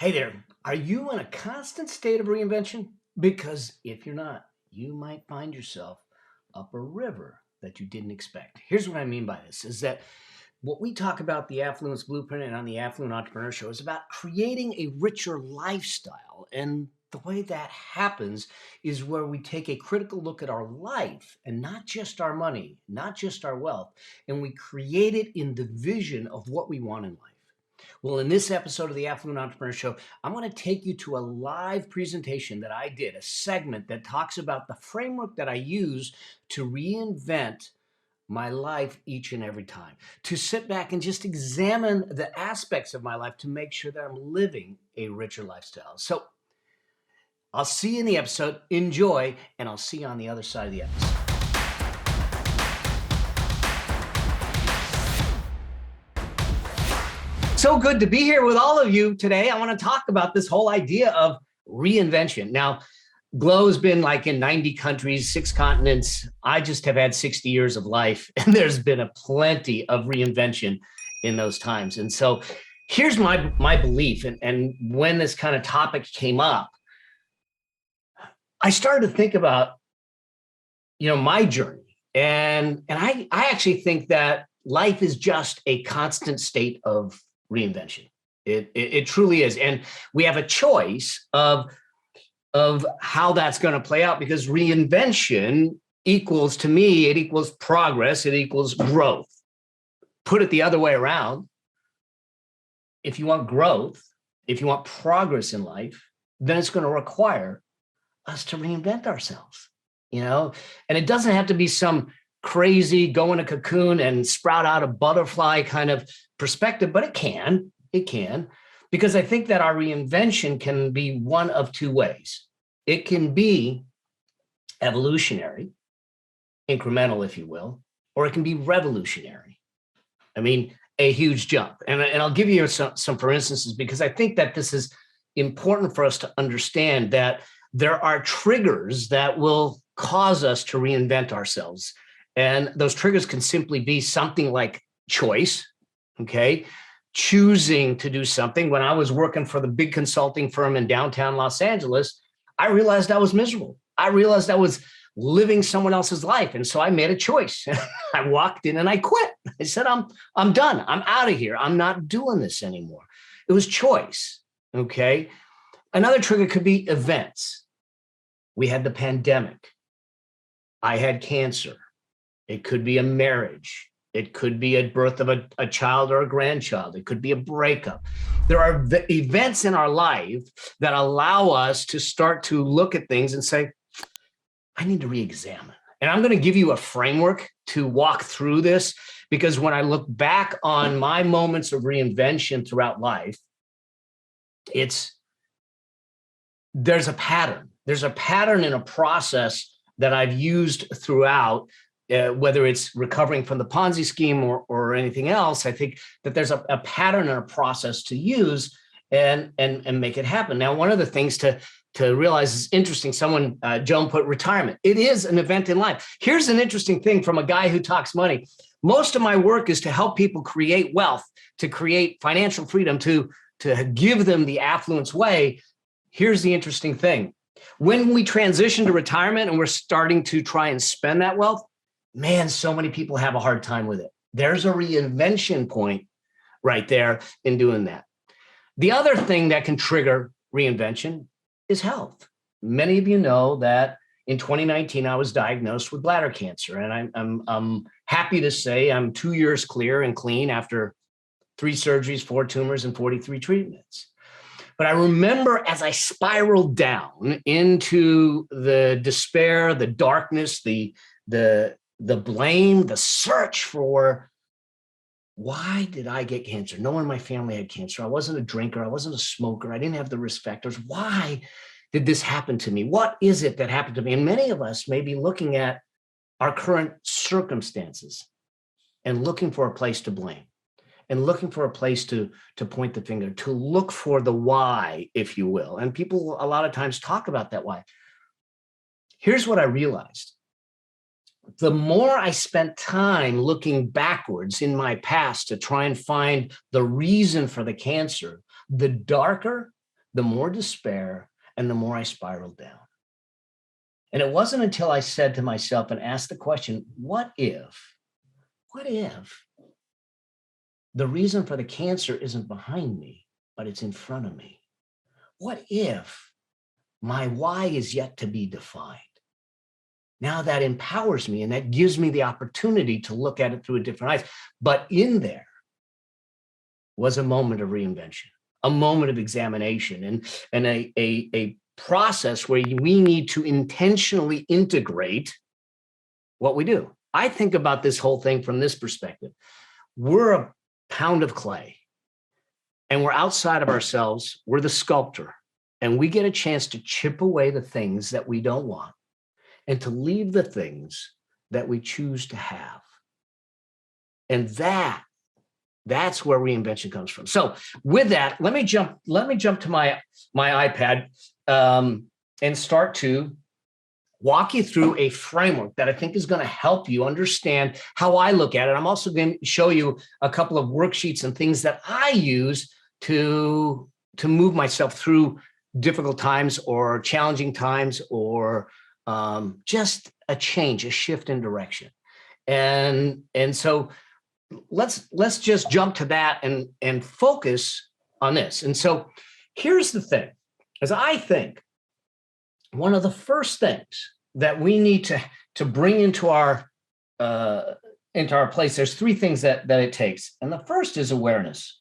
Hey there, are you in a constant state of reinvention? Because if you're not, you might find yourself up a river that you didn't expect. Here's what I mean by this is that what we talk about the Affluence Blueprint and on the Affluent Entrepreneur Show is about creating a richer lifestyle. And the way that happens is where we take a critical look at our life and not just our money, not just our wealth, and we create it in the vision of what we want in life. Well, in this episode of the Affluent Entrepreneur Show, I'm going to take you to a live presentation that I did, a segment that talks about the framework that I use to reinvent my life each and every time, to sit back and just examine the aspects of my life to make sure that I'm living a richer lifestyle. So I'll see you in the episode. Enjoy, and I'll see you on the other side of the episode. So good to be here with all of you today. I want to talk about this whole idea of reinvention. Now, Glow's been like in 90 countries, 6 continents. I just have had 60 years of life, and there's been a plenty of reinvention in those times. And so here's my belief. And when this kind of topic came up, I started to think about, my journey. And I actually think that life is just a constant state of reinvention. It truly is. And we have a choice of how that's going to play out, because reinvention equals, to me, it equals progress, it equals growth. Put it the other way around. If you want growth, if you want progress in life, then it's going to require us to reinvent ourselves, and it doesn't have to be some crazy go in a cocoon and sprout out a butterfly kind of perspective, but it can, because I think that our reinvention can be one of two ways. It can be evolutionary, incremental, if you will, or it can be revolutionary. I mean, a huge jump. And I'll give you some for instances, because I think that this is important for us to understand that there are triggers that will cause us to reinvent ourselves. And those triggers can simply be something like choice, okay? Choosing to do something. When I was working for the big consulting firm in downtown Los Angeles, I realized I was miserable. I realized I was living someone else's life. And so I made a choice. I walked in and I quit. I said, I'm done. I'm out of here. I'm not doing this anymore. It was choice, okay? Another trigger could be events. We had the pandemic. I had cancer. It could be a marriage. It could be a birth of a child or a grandchild. It could be a breakup. There are events in our life that allow us to start to look at things and say, I need to re-examine. And I'm going to give you a framework to walk through this, because when I look back on my moments of reinvention throughout life, there's a pattern. There's a pattern in a process that I've used throughout. Whether it's recovering from the Ponzi scheme or anything else, I think that there's a pattern and a process to use and make it happen. Now, one of the things to realize is interesting. Joan put retirement. It is an event in life. Here's an interesting thing from a guy who talks money. Most of my work is to help people create wealth, to create financial freedom, to give them the affluence way. Here's the interesting thing. When we transition to retirement and we're starting to try and spend that wealth, man, so many people have a hard time with it. There's a reinvention point right there in doing that. The other thing that can trigger reinvention is health. Many of you know that in 2019, I was diagnosed with bladder cancer, and I'm happy to say I'm 2 years clear and clean after 3 surgeries, 4 tumors, and 43 treatments. But I remember as I spiraled down into the despair, the darkness, the blame, the search for, why did I get cancer? No one in my family had cancer. I wasn't a drinker. I wasn't a smoker. I didn't have the risk factors. Why did this happen to me? What is it that happened to me? And many of us may be looking at our current circumstances and looking for a place to blame and looking for a place to point the finger, to look for the why, if you will. And people a lot of times talk about that why. Here's what I realized. The more I spent time looking backwards in my past to try and find the reason for the cancer, the darker the more despair and the more I spiraled down. And it wasn't until I said to myself and asked the question, what if the reason for the cancer isn't behind me, but it's in front of me? What if my why is yet to be defined? Now that empowers me and that gives me the opportunity to look at it through a different eyes. But in there was a moment of reinvention, a moment of examination, and a process where we need to intentionally integrate what we do. I think about this whole thing from this perspective. We're a pound of clay and we're outside of ourselves. We're the sculptor, and we get a chance to chip away the things that we don't want and to leave the things that we choose to have. And that's where reinvention comes from. So with that, let me jump to my iPad and start to walk you through a framework that I think is going to help you understand how I look at it. I'm also going to show you a couple of worksheets and things that I use to move myself through difficult times or challenging times, or just a change, a shift in direction. And so let's just jump to that and focus on this. And so here's the thing, as I think one of the first things that we need to bring into our place, there's three things that it takes. And the first is awareness.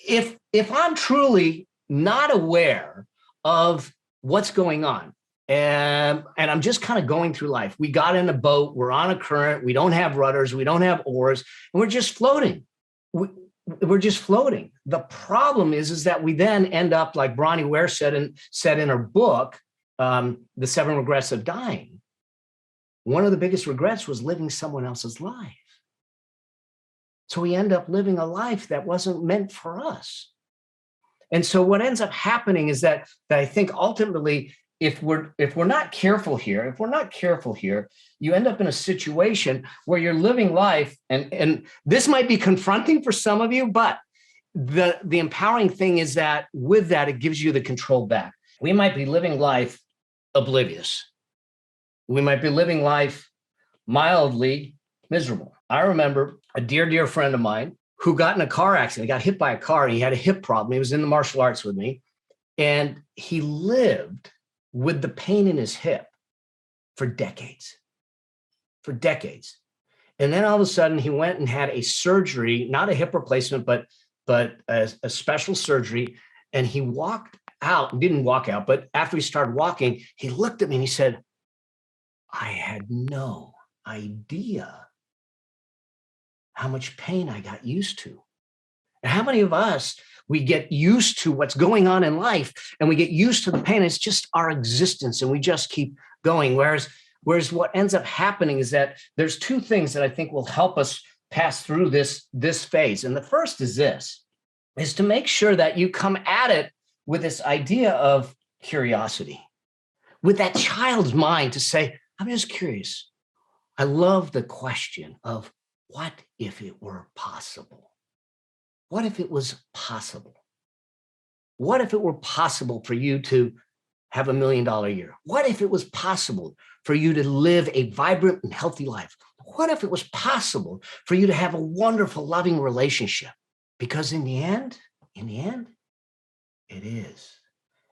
If I'm truly not aware of what's going on, and I'm just kind of going through life. We got in a boat, we're on a current, we don't have rudders, we don't have oars, and we're just floating. We're just floating. The problem is that we then end up, like Bronnie Ware said in her book, The 7 Regrets of Dying. One of the biggest regrets was living someone else's life. So we end up living a life that wasn't meant for us. And so what ends up happening is that I think ultimately, if we're not careful here, you end up in a situation where you're living life, and this might be confronting for some of you, but the empowering thing is that with that, it gives you the control back. We might be living life oblivious. We might be living life mildly miserable. I remember a dear friend of mine who got in a car accident. He got hit by a car, and he had a hip problem. He was in the martial arts with me, and he lived with the pain in his hip for decades. And then all of a sudden he went and had a surgery, not a hip replacement, but a special surgery. And he didn't walk out, but after he started walking, he looked at me and he said, I had no idea how much pain I got used to. And how many of us, we get used to what's going on in life and we get used to the pain. It's just our existence and we just keep going. Whereas what ends up happening is that there's two things that I think will help us pass through this phase. And the first is to make sure that you come at it with this idea of curiosity, with that child's mind to say, I'm just curious. I love the question of what if it were possible? What if it was possible? What if it were possible for you to have $1 million year? What if it was possible for you to live a vibrant and healthy life? What if it was possible for you to have a wonderful, loving relationship? Because in the end, it is.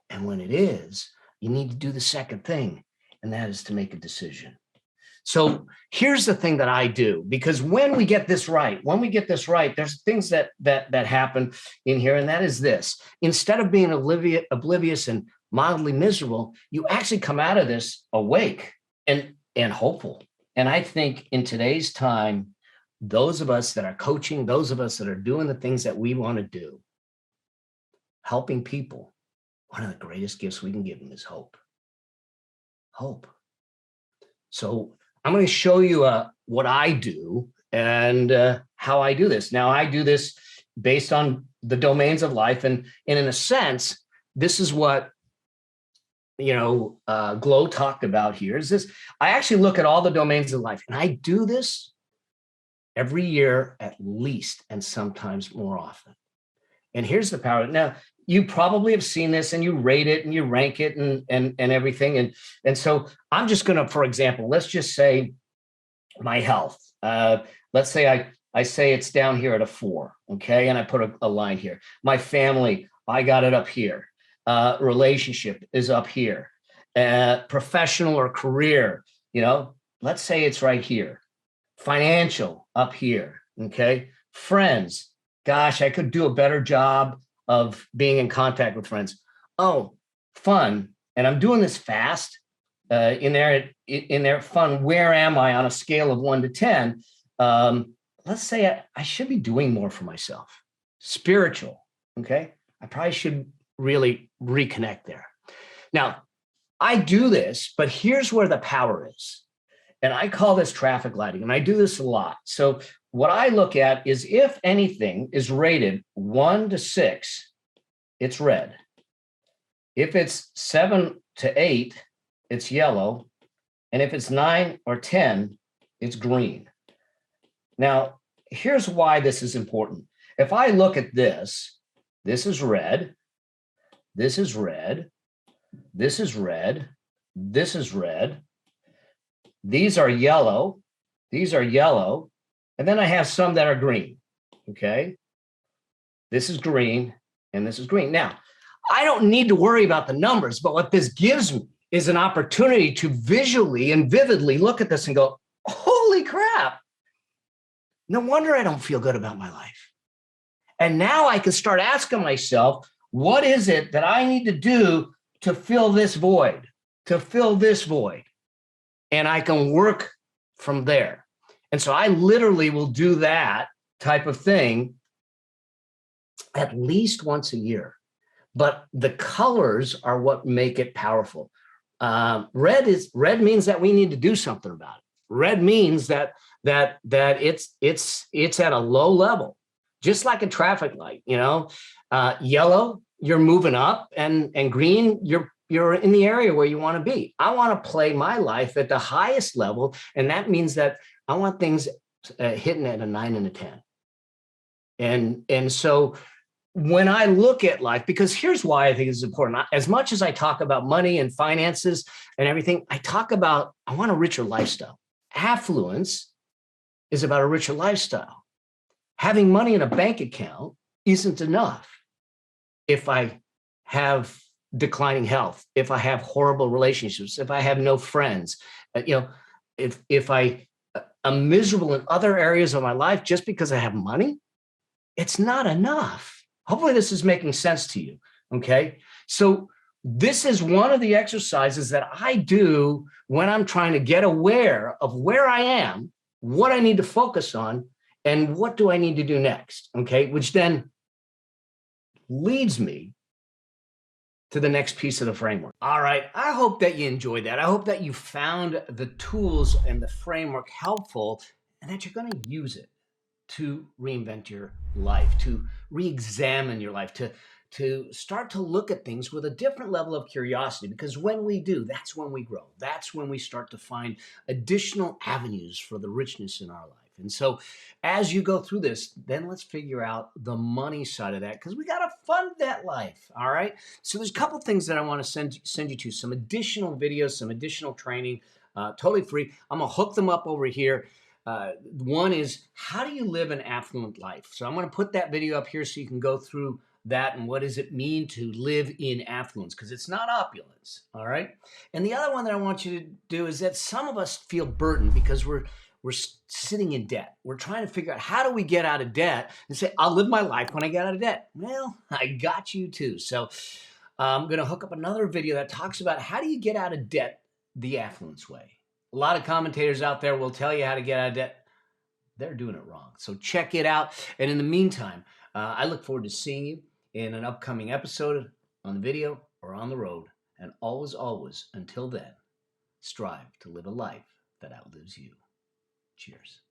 And when it is, you need to do the second thing, and that is to make a decision. So here's the thing that I do, because when we get this right, there's things that happen in here, and that is this. Instead of being oblivious and mildly miserable, you actually come out of this awake and hopeful. And I think in today's time, those of us that are coaching, those of us that are doing the things that we want to do, helping people, one of the greatest gifts we can give them is hope. Hope. So I'm going to show you what I do and how I do this. Now, I do this based on the domains of life. And in a sense, this is what, Glow talked about here is this. I actually look at all the domains of life, and I do this every year at least, and sometimes more often. And here's the power. Now, you probably have seen this and you rate it and you rank it and everything. And so I'm just going to, for example, let's just say my health. Let's say I say it's down here at a 4, okay? And I put a line here. My family, I got it up here. Relationship is up here. Professional or career, let's say it's right here. Financial up here, okay? Friends, gosh, I could do a better job of being in contact with friends. Oh, fun, and I'm doing this fast. In there, fun. Where am I on a scale of 1 to 10? Let's say I should be doing more for myself. Spiritual, okay? I probably should really reconnect there. Now, I do this, but here's where the power is. And I call this traffic lighting, and I do this a lot. So what I look at is if anything is rated 1 to 6, it's red. If it's 7 to 8, it's yellow. And if it's 9 or 10, it's green. Now, here's why this is important. If I look at this is red, this is red, this is red, this is red. These are yellow, and then I have some that are green, okay? This is green, and this is green. Now, I don't need to worry about the numbers, but what this gives me is an opportunity to visually and vividly look at this and go, holy crap, no wonder I don't feel good about my life. And now I can start asking myself, what is it that I need to do to fill this void, And I can work from there. And so I literally will do that type of thing at least once a year. But the colors are what make it powerful. Red means that we need to do something about it. Red means that it's at a low level, just like a traffic light. Yellow, you're moving up, and green, you're in the area where you want to be. I want to play my life at the highest level, and that means that I want things hitting at a 9 and a 10. And so when I look at life, because here's why I think it's important. As much as I talk about money and finances and everything, I want a richer lifestyle. Affluence is about a richer lifestyle. Having money in a bank account isn't enough if I have declining health, if I have horrible relationships, if I have no friends, if I'm miserable in other areas of my life just because I have money, it's not enough. Hopefully this is making sense to you, okay? So this is one of the exercises that I do when I'm trying to get aware of where I am, what I need to focus on, and what do I need to do next, okay? Which then leads me to the next piece of the framework. All right, I hope that you enjoyed that. I hope that you found the tools and the framework helpful and that you're going to use it to reinvent your life, to re-examine your life, to start to look at things with a different level of curiosity. Because when we do, that's when we grow. That's when we start to find additional avenues for the richness in our life. And so as you go through this, then let's figure out the money side of that, because we got to fund that life. All right. So there's a couple things that I want to send you to, some additional videos, some additional training, totally free. I'm going to hook them up over here. One is, how do you live an affluent life? So I'm going to put that video up here so you can go through that and what does it mean to live in affluence, because it's not opulence. All right. And the other one that I want you to do is that some of us feel burdened because we're sitting in debt. We're trying to figure out, how do we get out of debt and say, I'll live my life when I get out of debt. Well, I got you too. So I'm going to hook up another video that talks about how do you get out of debt the affluence way. A lot of commentators out there will tell you how to get out of debt. They're doing it wrong. So check it out. And in the meantime, I look forward to seeing you in an upcoming episode on the video or on the road. And always, until then, strive to live a life that outlives you. Cheers.